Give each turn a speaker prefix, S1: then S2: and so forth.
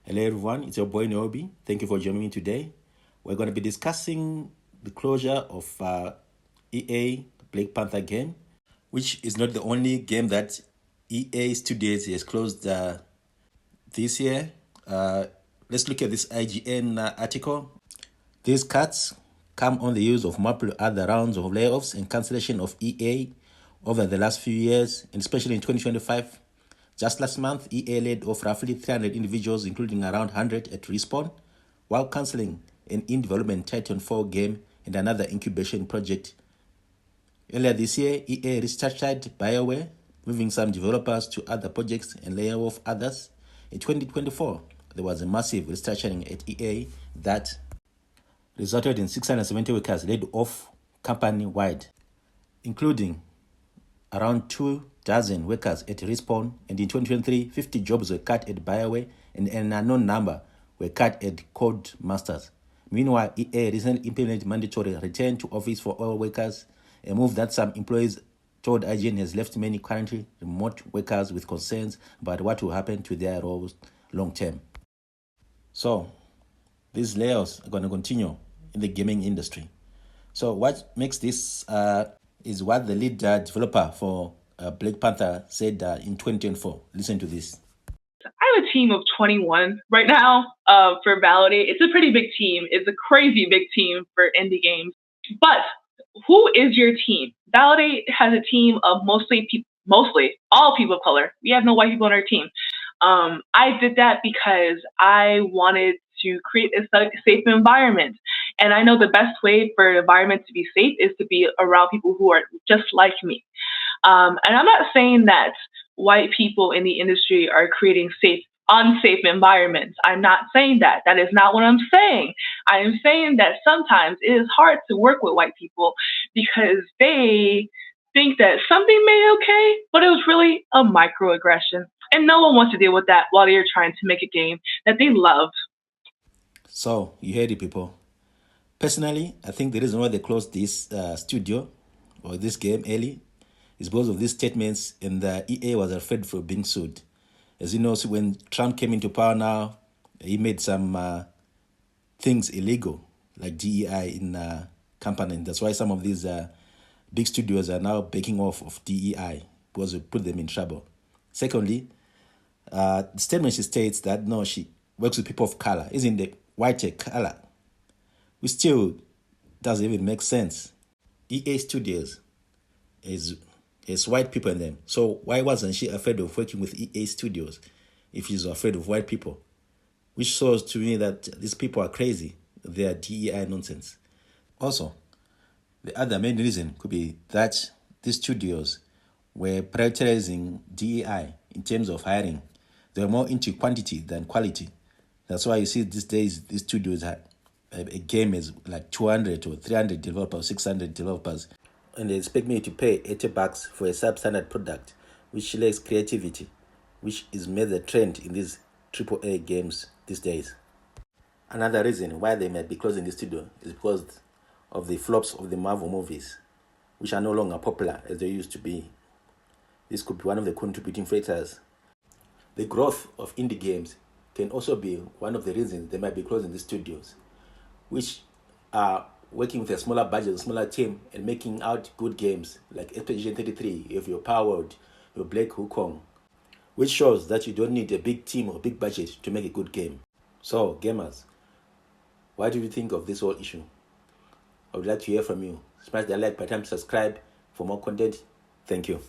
S1: Hello everyone, it's your boy Niobi. Thank you for joining me today. We're going to be discussing the closure of EA Black Panther game, which is not the only game that EA Studios has closed this year. Let's look at this IGN article. These cuts come on the heels of multiple other rounds of layoffs and cancellation of EA over the last few years, and especially in 2025. Just last month, EA laid off roughly 300 individuals, including around 100 at Respawn, while cancelling an in-development Titanfall game and another incubation project. Earlier this year, EA restructured BioWare, moving some developers to other projects and laying off others. In 2024, there was a massive restructuring at EA that resulted in 670 workers laid off company-wide, including around 24 workers at Respawn, and in 2023, 50 jobs were cut at BioWare and an unknown number were cut at Codemasters. Meanwhile, EA recently implemented mandatory return to office for all workers, a move that some employees told IGN has left many currently remote workers with concerns about what will happen to their roles long term. So, these layoffs are going to continue in the gaming industry. So what makes this is what the lead developer for Black Panther said in 2024. Listen to this.
S2: I have a team of 21 right now for Validate. It's a pretty big team. It's a crazy big team for indie games. But who is your team? Validate has a team of mostly all people of color. We have no white people on our team. I did that because I wanted to create a safe environment. And I know the best way for an environment to be safe is to be around people who are just like me. And I'm not saying that white people in the industry are creating unsafe environments. I'm not saying that. That is not what I'm saying. I am saying that sometimes it is hard to work with white people because they think that something may be okay, but it was really a microaggression. And no one wants to deal with that while they're trying to make a game that they love.
S1: So, you heard it, people. Personally, I think the reason why they closed this studio or this game early is because of these statements, and the EA was afraid for being sued. As you know, so when Trump came into power now, he made some things illegal, like DEI in company. That's why some of these big studios are now backing off of DEI because it put them in trouble. Secondly, the statement she states that no, she works with people of color, isn't the white color, which still doesn't even make sense. EA Studios is white people in them. So why wasn't she afraid of working with EA Studios if she's afraid of white people? Which shows to me that these people are crazy. They are DEI nonsense. Also, the other main reason could be that these studios were prioritizing DEI in terms of hiring. They were more into quantity than quality. That's why you see these days these studios have a game is like 200 or 300 developers, 600 developers, and they expect me to pay $80 for a substandard product, which lacks creativity, which is made the trend in these AAA games these days. Another reason why they might be closing the studio is because of the flops of the Marvel movies, which are no longer popular as they used to be. This could be one of the contributing factors. The growth of indie games can also be one of the reasons they might be closing the studios, which are working with a smaller budget, a smaller team, and making out good games like Expedition 33, you have your Power World, your Black Wukong, which shows that you don't need a big team or big budget to make a good game. So, gamers, what do you think of this whole issue? I would like to hear from you. Smash the like button to subscribe for more content. Thank you.